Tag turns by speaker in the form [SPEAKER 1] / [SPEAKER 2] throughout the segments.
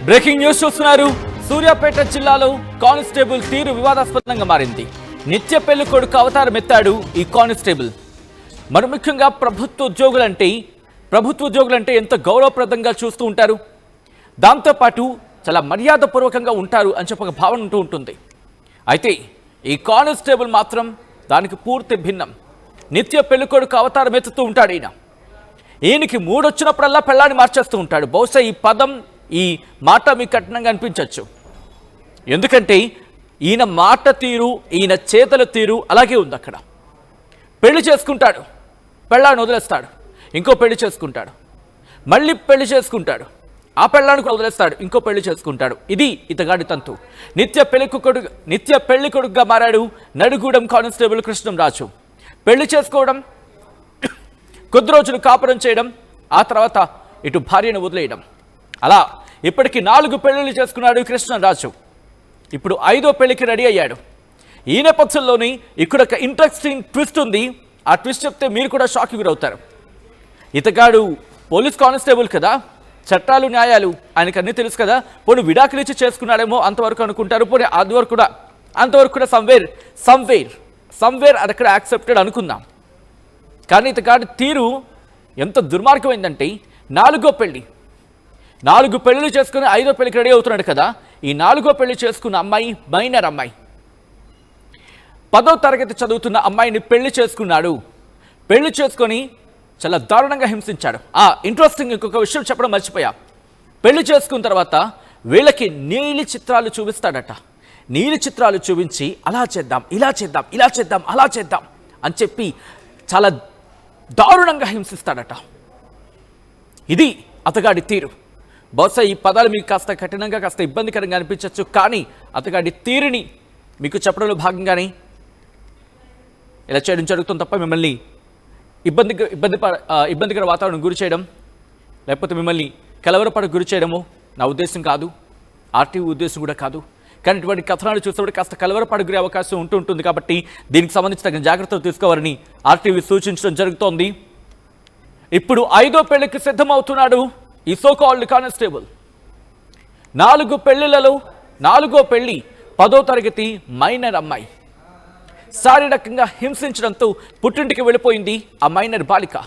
[SPEAKER 1] Breaking news చూస్తున్నారు. సూర్యాపేట జిల్లాలో constable తీరు వివాదాస్పదంగా మారింది. నిత్య పెళ్లి కొడుకు అవతారం ఎత్తాడు ఈ కానిస్టేబుల్. మరి ముఖ్యంగా ప్రభుత్వ ఉద్యోగులంటే ఎంత గౌరవప్రదంగా చూస్తూ ఉంటారు, దాంతోపాటు చాలా మర్యాదపూర్వకంగా ఉంటారు అని చెప్పక భావన ఉంటుంది. అయితే ఈ కానిస్టేబుల్ మాత్రం దానికి పూర్తి భిన్నం. నిత్య పెళ్లి కొడుకు అవతారం ఎత్తుతూ ఉంటాడు ఈయనకి మూడొచ్చినప్పుడల్లా పెళ్ళాన్ని మార్చేస్తూ ఉంటాడు. బహుశా ఈ మాట మీకు కఠినంగా అనిపించవచ్చు. ఎందుకంటే ఈయన మాట తీరు, ఈయన చేతల తీరు అలాగే ఉంది. అక్కడ పెళ్లి చేసుకుంటాడు, పెళ్ళాన్ని వదిలేస్తాడు, ఇంకో పెళ్లి చేసుకుంటాడు, మళ్ళీ పెళ్లి చేసుకుంటాడు, ఆ పెళ్ళానికి వదిలేస్తాడు, ఇంకో పెళ్లి చేసుకుంటాడు. ఇది ఇతగాడి తంతు. నిత్య పెళ్లి కొడుకుగా మారాడు నడిగూడెం కానిస్టేబుల్ కృష్ణంరాజు. పెళ్లి చేసుకోవడం, కొద్ది రోజులు కాపురం చేయడం, ఆ తర్వాత ఇటు భార్యను వదిలేయడం, అలా ఇప్పటికి 4 పెళ్లిళ్ళు చేసుకున్నాడు కృష్ణంరాజు. ఇప్పుడు 5వ పెళ్లికి రెడీ అయ్యాడు. ఈ నేపథ్యంలోని ఇక్కడ ఒక ఇంట్రెస్టింగ్ ట్విస్ట్ ఉంది. ఆ ట్విస్ట్ చెప్తే మీరు కూడా షాక్కి గురవుతారు. ఇతగాడు పోలీస్ కానిస్టేబుల్ కదా, చట్టాలు న్యాయాలు ఆయనకు అన్నీ తెలుసు కదా, పోనీ విడాకులు ఇచ్చి చేసుకున్నాడేమో అంతవరకు అనుకుంటారు. పోనీ అంతవరకు కూడా సమ్వేర్ అది అక్కడ యాక్సెప్టెడ్ అనుకుందాం. కానీ ఇతగాడి తీరు ఎంత దుర్మార్గమైందంటే 4వ పెళ్లి, 4 పెళ్లిళ్ళు చేసుకుని 5వ పెళ్లికి రెడీ అవుతున్నాడు కదా. ఈ 4వ పెళ్లి చేసుకున్న అమ్మాయి మైనర్ అమ్మాయి, 10వ తరగతి చదువుతున్న అమ్మాయిని పెళ్లి చేసుకున్నాడు. పెళ్లి చేసుకొని చాలా దారుణంగా హింసించాడు. ఇంట్రెస్టింగ్ ఇంకొక విషయం చెప్పడం మర్చిపోయా. పెళ్లి చేసుకున్న తర్వాత వీళ్ళకి నీలి చిత్రాలు చూపిస్తాడట. నీలి చిత్రాలు చూపించి అలా చేద్దాం, ఇలా చేద్దాం, ఇలా చేద్దాం, అలా చేద్దాం అని చెప్పి చాలా దారుణంగా హింసిస్తాడట. ఇది అతగాడి తీరు. బహుశా ఈ పదాలు మీకు కాస్త కఠినంగా, కాస్త ఇబ్బందికరంగా అనిపించవచ్చు. కానీ అతగాడి తీరుని మీకు చెప్పడంలో భాగంగానే ఇలా చేయడం జరుగుతుంది తప్ప మిమ్మల్ని ఇబ్బందికర వాతావరణం గురి చేయడం, లేకపోతే మిమ్మల్ని కలవరపడకు గురి చేయడము నా ఉద్దేశం కాదు, ఆర్టీవీ ఉద్దేశం కూడా కాదు. కానీ ఇటువంటి కథనాలు చూసినప్పుడు కాస్త కలవరపడకు గురే అవకాశం ఉంటుంది. కాబట్టి దీనికి సంబంధించి తగిన జాగ్రత్తలు తీసుకోవాలని ఆర్టీవీ సూచించడం జరుగుతోంది. ఇప్పుడు 5వ పెళ్లికి సిద్ధమవుతున్నాడు ఈ సోకాల్డ్ కానిస్టేబుల్. 4 పెళ్లిలలో 4వ పెళ్లి 10వ తరగతి మైనర్ అమ్మాయి. శారీరకంగా హింసించడంతో పుట్టింటికి వెళ్ళిపోయింది ఆ మైనర్ బాలిక.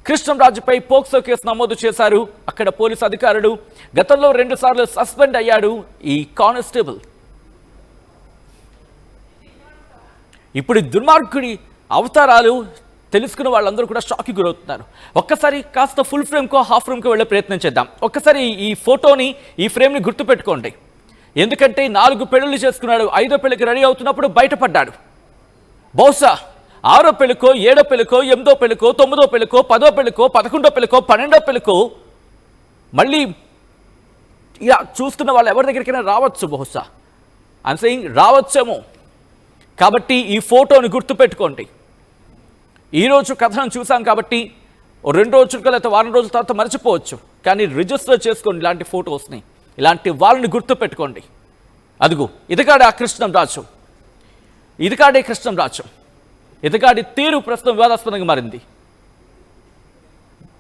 [SPEAKER 1] కృష్ణంరాజుపై పోక్సో కేసు నమోదు చేశారు అక్కడ పోలీసు అధికారులు. గతంలో 2 సార్లు సస్పెండ్ అయ్యాడు ఈ కానిస్టేబుల్. ఇప్పుడు దుర్మార్గుడి అవతారాలు తెలుసుకున్న వాళ్ళందరూ కూడా షాక్కి గురవుతున్నారు. ఒక్కసారి కాస్త ఫుల్ ఫ్రేమ్కో హాఫ్ ఫ్రేమ్కో వెళ్ళే ప్రయత్నం చేద్దాం. ఒక్కసారి ఈ ఫోటోని, ఈ ఫ్రేమ్ని గుర్తుపెట్టుకోండి. ఎందుకంటే 4 పెళ్లిళ్ళు చేసుకున్నాడు, 5వ పెళ్లికి రెడీ అవుతున్నప్పుడు బయటపడ్డాడు. బహుశా 6వ పెళ్లికో, 7వ పెళ్లికో, 8వ పెళ్లికో, 9వ పెళ్లికో, 10వ పెళ్లికో, 11వ పెళ్లికో, 12వ పెళ్లికో మళ్ళీ ఇలా చూస్తున్న వాళ్ళు ఎవరి దగ్గరికైనా రావచ్చు. బహుశా రావచ్చేమో. కాబట్టి ఈ ఫోటోని గుర్తుపెట్టుకోండి. ఈరోజు కథనం చూసాం కాబట్టి 2 రోజులకో లేకపోతే వారం రోజుల తర్వాత మర్చిపోవచ్చు. కానీ రిజిస్టర్ చేసుకోండి ఇలాంటి ఫొటోస్ని, ఇలాంటి వాళ్ళని గుర్తుపెట్టుకోండి. అదిగో ఇతగాడే కృష్ణంరాజు. ఇతగాడి తీరు ప్రస్తుతం వివాదాస్పదంగా మారింది.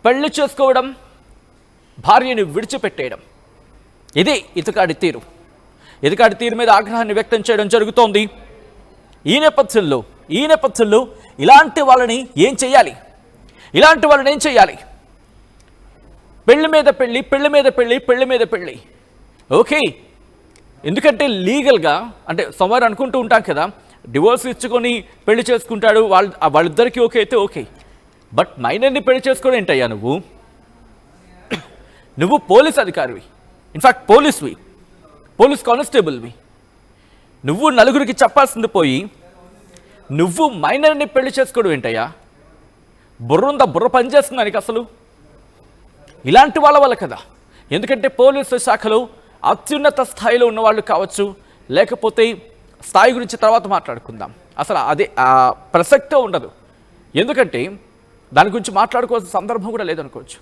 [SPEAKER 1] పెళ్లి చేసుకోవడం, భార్యని విడిచిపెట్టేయడం, ఇది ఇతగాడి తీరు. ఇతగాడి తీరు మీద ఆగ్రహాన్ని వ్యక్తం చేయడం జరుగుతోంది. ఈ నేపథ్యంలో ఇలాంటి వాళ్ళని ఏం చేయాలి? పెళ్లి మీద పెళ్లి. ఓకే, ఎందుకంటే లీగల్గా అంటే సమ్వేర్ అనుకుంటూ ఉంటాం కదా, డివోర్స్ ఇచ్చుకొని పెళ్లి చేసుకుంటాడు, వాళ్ళిద్దరికీ ఓకే అయితే ఓకే. బట్ మైనర్ని పెళ్లి చేసుకోవడం ఏంటయ్యా? నువ్వు పోలీస్ అధికారివి, ఇన్ఫ్యాక్ట్ పోలీస్ కానిస్టేబుల్వి. నువ్వు నలుగురికి చెప్పాల్సింది పోయి నువ్వు మైనర్ని పెళ్లి చేసుకోవడం ఏంటయ్యా? బుర్ర పనిచేస్తుంది నీకు అసలు? ఇలాంటి వాళ్ళ వల్ల కదా. ఎందుకంటే పోలీసు శాఖలో అత్యున్నత స్థాయిలో ఉన్నవాళ్ళు కావచ్చు, లేకపోతే స్థాయి గురించి తర్వాత మాట్లాడుకుందాం. అసలు అదే ప్రసక్తే ఉండదు. ఎందుకంటే దాని గురించి మాట్లాడుకోవాల్సిన సందర్భం కూడా లేదనుకోవచ్చు.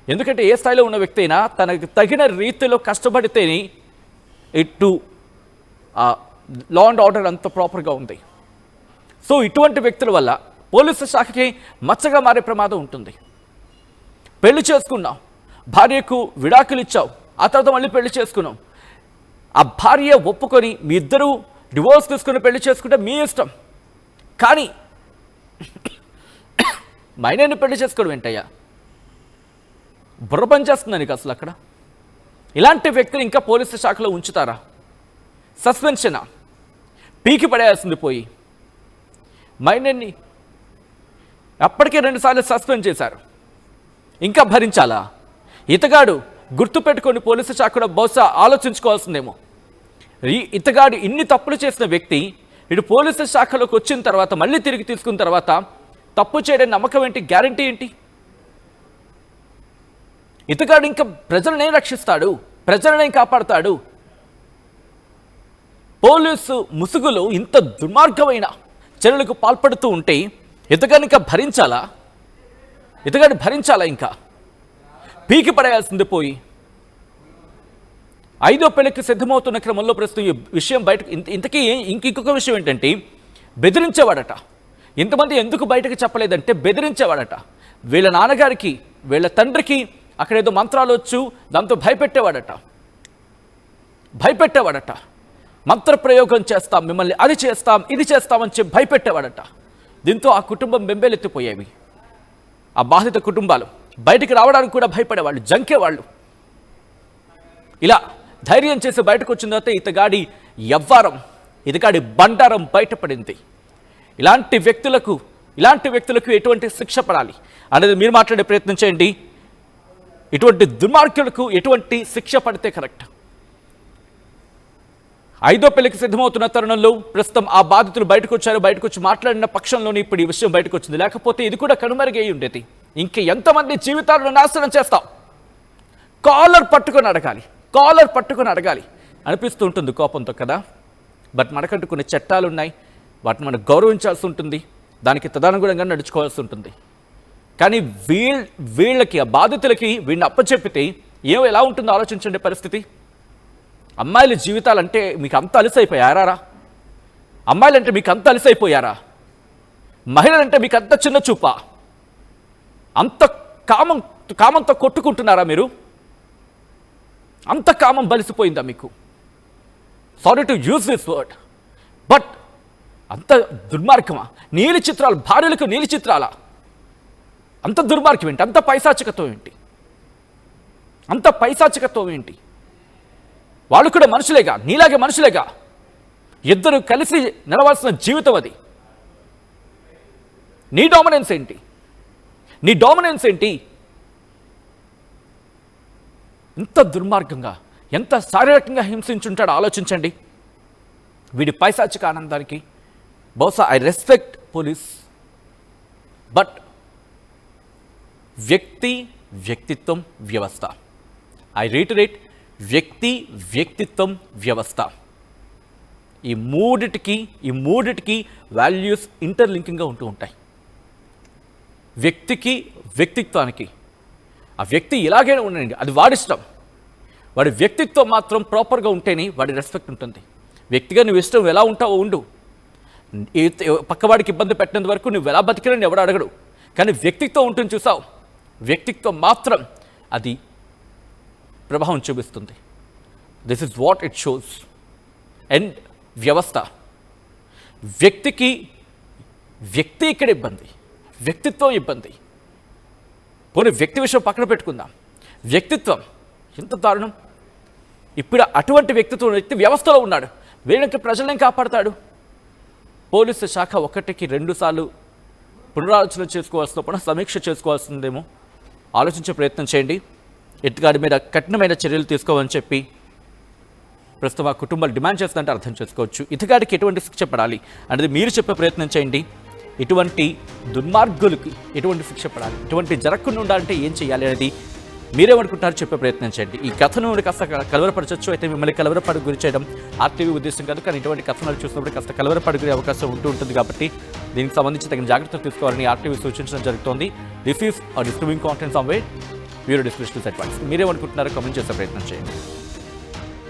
[SPEAKER 1] ఎందుకంటే ఏ స్థాయిలో ఉన్న వ్యక్తి అయినా తనకు తగిన రీతిలో కష్టపడితేనే ఇటు లా అండ్ ఆర్డర్ అంత ప్రాపర్గా ఉంది. సో ఇటువంటి వ్యక్తుల వల్ల పోలీసు శాఖకి మచ్చగా మారే ప్రమాదం ఉంటుంది. పెళ్లి చేసుకున్నావు, భార్యకు విడాకులు ఇచ్చావు, ఆ తర్వాత మళ్ళీ పెళ్లి చేసుకున్నాం. ఆ భార్య ఒప్పుకొని మీ ఇద్దరూ డివోర్స్ తీసుకుని పెళ్లి చేసుకుంటే మీ ఇష్టం. కానీ మైనర్ని పెళ్లి చేసుకోవడం ఏంటయ్యా? బుర్ర పనిచేస్తుందా నీకు అసలు అక్కడ? ఇలాంటి వ్యక్తిని ఇంకా పోలీసు శాఖలో ఉంచుతారా? సస్పెన్షనా? పీకి పడేయాల్సింది పోయి. మైనర్ని అప్పటికే 2 సార్లు సస్పెండ్ చేశారు, ఇంకా భరించాలా? ఇతగాడు గుర్తుపెట్టుకొని పోలీసు శాఖలో బహుశా ఆలోచించుకోవాల్సిందేమో. ఇతగాడు ఇన్ని తప్పులు చేసిన వ్యక్తి ఇటు పోలీసు శాఖలోకి వచ్చిన తర్వాత మళ్ళీ తిరిగి తీసుకున్న తర్వాత తప్పు చేయడం నమ్మకం ఏంటి, గ్యారంటీ ఏంటి? ఇతగాడు ఇంకా ప్రజలనే రక్షిస్తాడు, ప్రజలనే కాపాడుతాడు. పోలీసు ముసుగులు ఇంత దుర్మార్గమైన చర్యలకు పాల్పడుతూ ఉంటే ఇతగాని ఇంకా భరించాలా? ఇతగాని భరించాలా? ఇంకా పీకి పడేయాల్సింది పోయి. 5వ పెళ్లికి సిద్ధమవుతున్న క్రమంలో ప్రస్తుతం ఈ విషయం బయటకు ఇంతకీ ఇంకొక విషయం ఏంటంటే బెదిరించేవాడట. ఇంతమంది ఎందుకు బయటకు చెప్పలేదంటే బెదిరించేవాడట. వీళ్ళ నాన్నగారికి వీళ్ళ తండ్రికి అక్కడేదో మంత్రాలు వచ్చు, దాంతో భయపెట్టేవాడట. మంత్రప్రయోగం చేస్తాం, మిమ్మల్ని అది చేస్తాం ఇది చేస్తామని చెప్పి భయపెట్టేవాడట. దీంతో ఆ కుటుంబం బెంబేలెత్తిపోయేవి. ఆ బాధిత కుటుంబాలు బయటికి రావడానికి కూడా భయపడేవాళ్ళు, జంకేవాళ్ళు. ఇలా ధైర్యం చేసి బయటకు వచ్చిన తర్వాత ఇతగాడి యవ్వారం, ఇతగాడి బండారం బయటపడింది. ఇలాంటి వ్యక్తులకు ఎటువంటి శిక్ష పడాలి అనేది మీరు మాట్లాడే ప్రయత్నం చేయండి. ఇటువంటి దుర్మార్గులకు ఎటువంటి శిక్ష పడితే కరెక్ట్? 5వ పెళ్లికి సిద్ధమవుతున్న తరుణంలో ప్రస్తుతం ఆ బాధితులు బయటకు వచ్చి మాట్లాడిన పక్షంలోనే ఇప్పుడు ఈ విషయం బయటకు వచ్చింది. లేకపోతే ఇది కూడా కనుమరుగై ఉండేది. ఇంక ఎంతమంది జీవితాలను నాశనం చేస్తాం? కాలర్ పట్టుకొని అడగాలి అనిపిస్తూ ఉంటుంది కోపంతో కదా. బట్ మనకంటూ కొన్ని చట్టాలు ఉన్నాయి, వాటిని మనం గౌరవించాల్సి ఉంటుంది, దానికి తదనుగుణంగా నడుచుకోవాల్సి ఉంటుంది. కానీ వీళ్ళకి ఆ బాధితులకి వీడిని అప్పచెప్పితే ఎలా ఉంటుందో ఆలోచించండి పరిస్థితి. అమ్మాయిల జీవితాలంటే మీకు అంత అలసైపోయారా? అమ్మాయిలంటే మీకు అంత అలసైపోయారా? మహిళలంటే మీకు అంత చిన్న చూపా? అంత కామంతో కొట్టుకుంటున్నారా మీరు? అంత కామం బలిసిపోయిందా మీకు? Sorry to use this word, but అంత దుర్మార్గమా? నీలి చిత్రాలు, భార్యలకు నీలి చిత్రాలా? అంత దుర్మార్గం ఏంటి? అంత పైశాచికత్వం ఏంటి? వాళ్ళు కూడా మనుషులేగా, నీలాగే మనుషులేగా. ఇద్దరు కలిసి నడవాల్సిన జీవితం అది. నీ డామినెన్స్ ఏంటి? ఎంత దుర్మార్గంగా, ఎంత శారీరకంగా హింసించుంటాడో ఆలోచించండి. వీడి పైశాచిక ఆనందానికి బహుశా ఐ రెస్పెక్ట్ పోలీస్, బట్ వ్యక్తిత్వం వ్యవస్థ, ఐ రీటరేట్, వ్యక్తిత్వం వ్యవస్థ, ఈ మూడిటికి వాల్యూస్ ఇంటర్లింకింగ్గా ఉంటూ ఉంటాయి. వ్యక్తిత్వానికి ఆ వ్యక్తి ఇలాగైనా ఉండండి, అది వాడిష్టం. వాడి వ్యక్తిత్వం మాత్రం ప్రాపర్గా ఉంటేనే వాడి రెస్పెక్ట్ ఉంటుంది. వ్యక్తిగా నువ్వు ఇష్టం ఎలా ఉంటావో ఉండు, పక్కవాడికి ఇబ్బంది పెట్టినంత వరకు నువ్వు ఎలా బతికినని ఎవడు అడగడు. కానీ వ్యక్తిత్వం ఉంటుంది చూసావు, వ్యక్తిత్వం మాత్రం అది ప్రభావం చూపిస్తుంది. This is what it shows. And వ్యవస్థ, వ్యక్తి ఇక్కడ ఇబ్బంది, వ్యక్తిత్వం ఇబ్బంది. పోనీ వ్యక్తి విషయం పక్కన పెట్టుకుందాం, వ్యక్తిత్వం ఎంత దారుణం. ఇప్పుడు అటువంటి వ్యక్తి వ్యవస్థలో ఉన్నాడు, వీళ్ళకి ప్రజల్ని కాపాడతాడు. పోలీసు శాఖ 1కి 2 సార్లు పునరాలోచన చేసుకోవాల్సిన, సమీక్ష చేసుకోవాల్సిందేమో ఆలోచించే ప్రయత్నం చేయండి. ఇతగాడి మీద కఠినమైన చర్యలు తీసుకోవాలని చెప్పి ప్రస్తుతం ఆ కుటుంబాలు డిమాండ్ చేస్తుందంటే అర్థం చేసుకోవచ్చు. ఇతగాడికి ఎటువంటి శిక్ష పడాలి అనేది మీరు చెప్పే ప్రయత్నం చేయండి. ఇటువంటి దుర్మార్గులకి ఎటువంటి శిక్ష పడాలి, ఇటువంటి జరగకుండా ఉండాలంటే ఏం చేయాలి అనేది మీరేమనుకుంటారో చెప్పే ప్రయత్నం చేయండి. ఈ కథను కాస్త కలవరపరచవచ్చు, అయితే మిమ్మల్ని కలవరపడి గురి చేయడం ఆర్టీవీ ఉద్దేశం కాదు. కానీ ఇటువంటి కథనాలు చూసినప్పుడు కాస్త కలవరపడి అవకాశం ఉంటుంది కాబట్టి దీనికి సంబంధించి తగిన జాగ్రత్తలు తీసుకోవాలని ఆర్టీవీ సూచించడం జరుగుతోంది. This is disturbing content somewhere, bureau description advance. మీరేమనుకుంటున్నారో కామెంట్ చేసే ప్రయత్నం చేయండి.